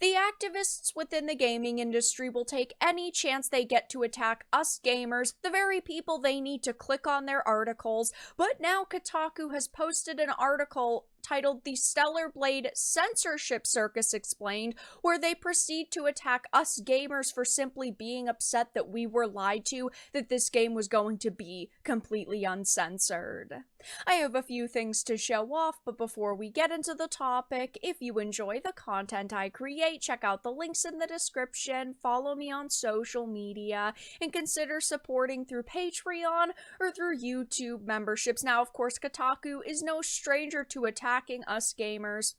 The activists within the gaming industry will take any chance they get to attack us gamers, the very people they need to click on their articles, but now Kotaku has posted an article titled "The Stellar Blade Censorship Circus Explained," where they proceed to attack us gamers for simply being upset that we were lied to, that this game was going to be completely uncensored. I have a few things to show off, but before we get into the topic, if you enjoy the content I create, check out the links in the description, follow me on social media, and consider supporting through Patreon or through YouTube memberships. Now, of course, Kotaku is no stranger to attacking us gamers.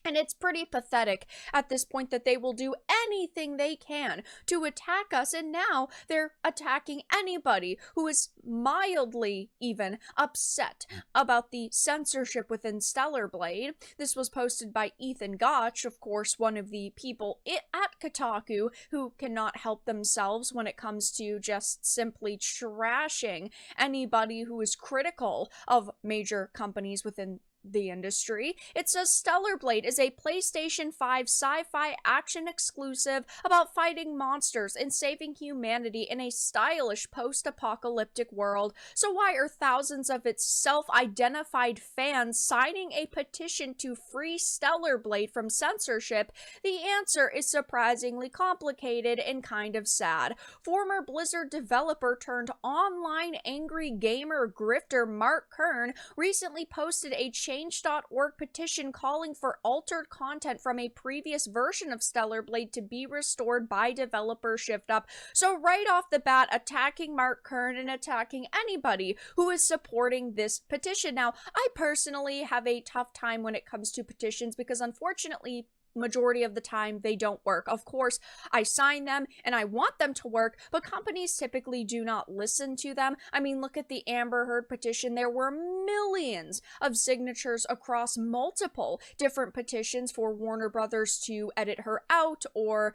And it's pretty pathetic at this point that they will do anything they can to attack us, and now they're attacking anybody who is mildly even upset about the censorship within Stellar Blade. This was posted by Ethan Gotch, of course, one of the people at Kotaku who cannot help themselves when it comes to just simply trashing anybody who is critical of major companies within the industry. It says Stellar Blade is a PlayStation 5 sci-fi action exclusive about fighting monsters and saving humanity in a stylish post-apocalyptic world. So why are thousands of its self-identified fans signing a petition to free Stellar Blade from censorship? The answer is surprisingly complicated and kind of sad. Former Blizzard developer turned online angry gamer Grifter Mark Kern recently posted a Change.org petition calling for altered content from a previous version of Stellar Blade to be restored by developer ShiftUp. So right off the bat, attacking Mark Kern and attacking anybody who is supporting this petition. Now, I personally have a tough time when it comes to petitions because unfortunately, majority of the time they don't work. Of course, I sign them and I want them to work, but companies typically do not listen to them. I mean, look at the Amber Heard petition. There were millions of signatures across multiple different petitions for Warner Brothers to edit her out or,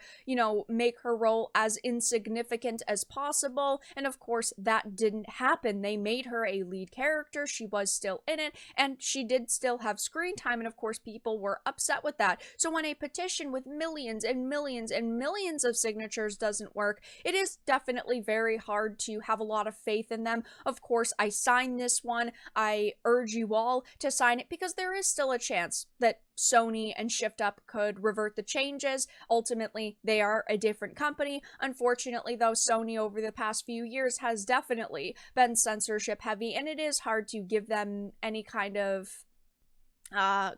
make her role as insignificant as possible. And of course, that didn't happen. They made her a lead character. She was still in it and she did still have screen time. And of course, people were upset with that. So when a petition with millions and millions and millions of signatures doesn't work, it is definitely very hard to have a lot of faith in them. Of course, I signed this one. I urge you all to sign it because there is still a chance that Sony and ShiftUp could revert the changes. Ultimately, they are a different company. Unfortunately, though, Sony over the past few years has definitely been censorship heavy, and it is hard to give them any kind of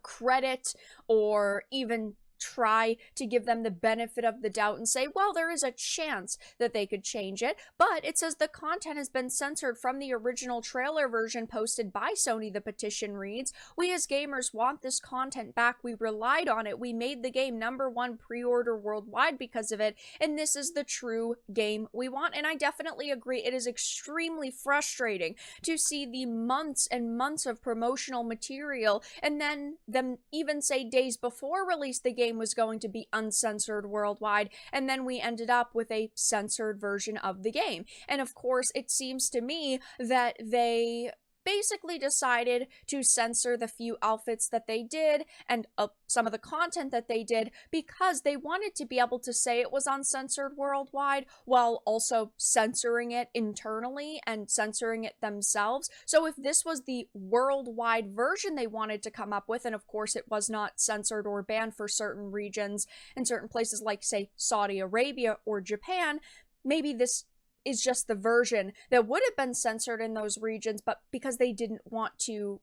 credit or even try to give them the benefit of the doubt and say, well, there is a chance that they could change it. But it says the content has been censored from the original trailer version posted by Sony. The petition reads, "We as gamers want this content back. We relied on it. We made the game #1 pre-order worldwide because of it. And this is the true game we want." And I definitely agree. It is extremely frustrating to see the months and months of promotional material and then them even say days before release the game was going to be uncensored worldwide, and then we ended up with a censored version of the game. And of course, it seems to me that they basically decided to censor the few outfits that they did and some of the content that they did because they wanted to be able to say it was uncensored worldwide while also censoring it internally and censoring it themselves. So if this was the worldwide version they wanted to come up with, and of course it was not censored or banned for certain regions and certain places like, say, Saudi Arabia or Japan, maybe this is just the version that would have been censored in those regions, but because they didn't want to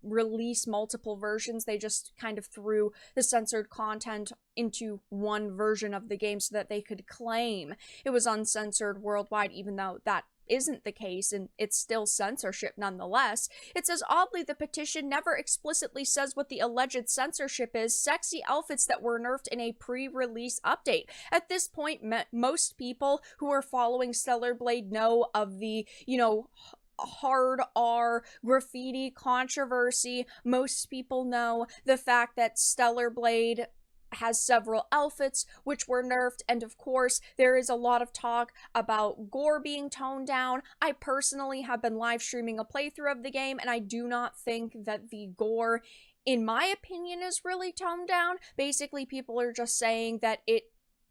release multiple versions, they just kind of threw the censored content into one version of the game so that they could claim it was uncensored worldwide, even though that isn't the case, and it's still censorship nonetheless. It says, oddly, the petition never explicitly says what the alleged censorship is: sexy outfits that were nerfed in a pre-release update. At this point, most people who are following Stellar Blade know of the, hard R graffiti controversy. Most people know the fact that Stellar Blade has several outfits which were nerfed, and of course there is a lot of talk about gore being toned down. I personally have been live streaming a playthrough of the game, and I do not think that the gore in my opinion, is really toned down. Basically, people are just saying that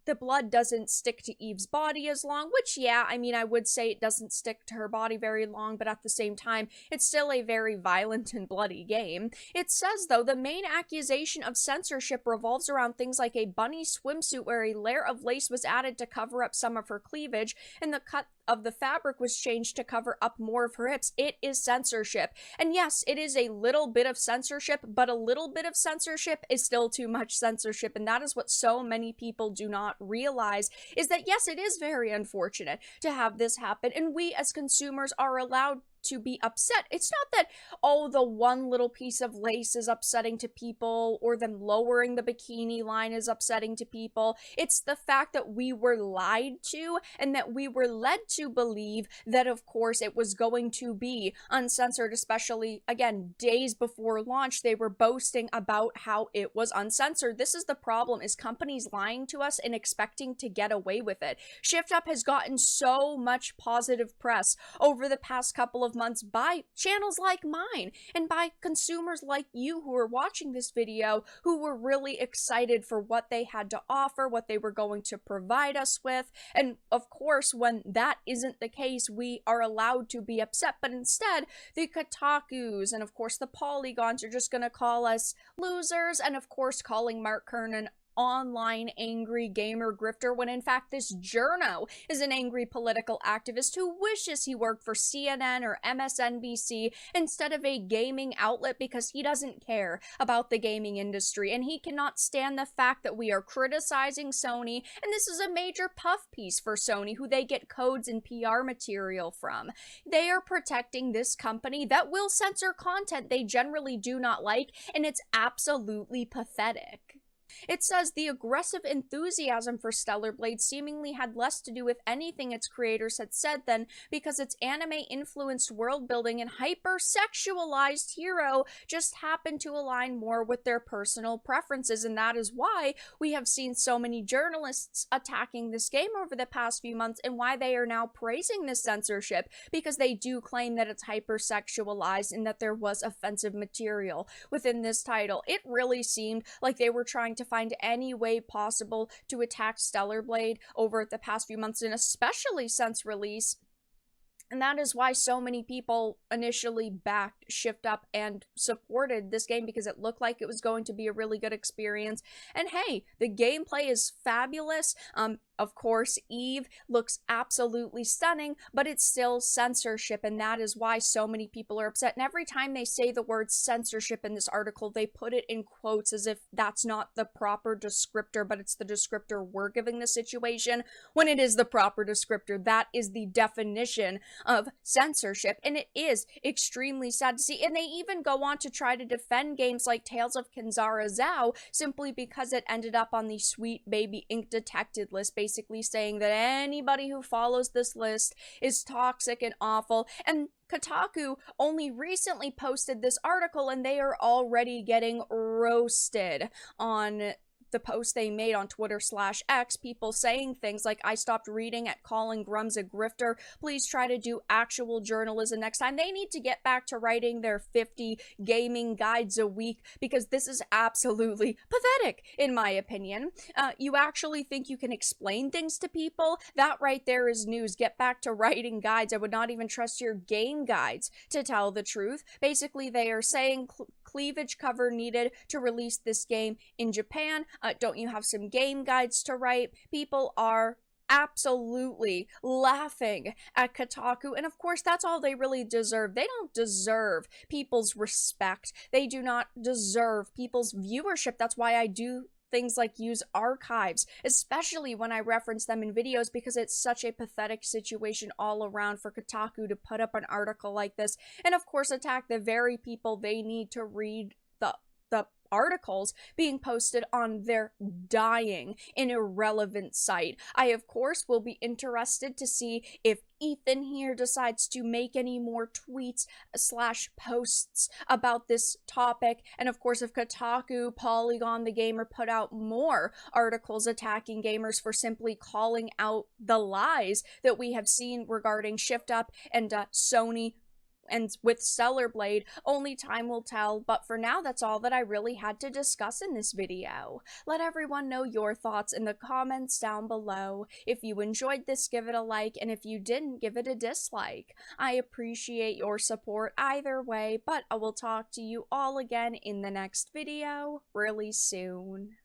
the blood doesn't stick to Eve's body as long, which, yeah, I mean, I would say it doesn't stick to her body very long, but at the same time, it's still a very violent and bloody game. It says, though, the main accusation of censorship revolves around things like a bunny swimsuit where a layer of lace was added to cover up some of her cleavage, and the cut of the fabric was changed to cover up more of her hips. It is censorship. And yes, it is a little bit of censorship, but a little bit of censorship is still too much censorship. And that is what so many people do not realize, is that yes, it is very unfortunate to have this happen. And we as consumers are allowed to be upset. It's not that, oh, the one little piece of lace is upsetting to people, or them lowering the bikini line is upsetting to people. It's the fact that we were lied to, and that we were led to believe that, of course, it was going to be uncensored, especially, again, days before launch, they were boasting about how it was uncensored. This is the problem, is companies lying to us and expecting to get away with it. Shift Up has gotten so much positive press over the past couple of months by channels like mine and by consumers like you who are watching this video, who were really excited for what they had to offer, what they were going to provide us with. And of course, when that isn't the case, we are allowed to be upset. But instead, the Kotakus and of course the Polygons are just going to call us losers, and of course calling Mark Kern an online angry gamer grifter, when in fact this journo is an angry political activist who wishes he worked for CNN or MSNBC instead of a gaming outlet, because he doesn't care about the gaming industry and he cannot stand the fact that we are criticizing Sony, and this is a major puff piece for Sony, who they get codes and PR material from. They are protecting this company that will censor content they generally do not like, and it's absolutely pathetic. It says the aggressive enthusiasm for Stellar Blade seemingly had less to do with anything its creators had said than because its anime-influenced world-building and hyper-sexualized hero just happened to align more with their personal preferences, and that is why we have seen so many journalists attacking this game over the past few months, and why they are now praising this censorship, because they do claim that it's hyper-sexualized and that there was offensive material within this title. It really seemed like they were trying to find any way possible to attack Stellar Blade over the past few months, and especially since release. And that is why so many people initially backed Shift Up and supported this game, because it looked like it was going to be a really good experience. And hey, the gameplay is fabulous. Of course, Eve looks absolutely stunning, but it's still censorship, and that is why so many people are upset. And every time they say the word censorship in this article, they put it in quotes as if that's not the proper descriptor, but it's the descriptor we're giving the situation, when it is the proper descriptor. That is the definition of censorship, and it is extremely sad to see. And they even go on to try to defend games like Tales of Kinzara Zhao simply because it ended up on the Sweet Baby Ink Detected list, basically saying that anybody who follows this list is toxic and awful. And Kotaku only recently posted this article, and they are already getting roasted on the post they made on Twitter/X, people saying things like, I stopped reading at calling Grums a grifter. Please try to do actual journalism next time. They need to get back to writing their 50 gaming guides a week, because this is absolutely pathetic, in my opinion. You actually think you can explain things to people? That right there is news. Get back to writing guides. I would not even trust your game guides, to tell the truth. Basically, they are saying cleavage cover needed to release this game in Japan. Don't you have some game guides to write? People are absolutely laughing at Kotaku, and of course that's all they really deserve. They don't deserve people's respect. They do not deserve people's viewership. That's why I do things like use archives, especially when I reference them in videos, because it's such a pathetic situation all around for Kotaku to put up an article like this, and of course attack the very people they need to read the articles being posted on their dying and irrelevant site. I, of course, will be interested to see if Ethan here decides to make any more tweets/posts about this topic, and of course if Kotaku, Polygon the Gamer put out more articles attacking gamers for simply calling out the lies that we have seen regarding Shift Up and Sony and with Stellar Blade, only time will tell, but for now that's all that I really had to discuss in this video. Let everyone know your thoughts in the comments down below. If you enjoyed this, give it a like, and if you didn't, give it a dislike. I appreciate your support either way, but I will talk to you all again in the next video really soon.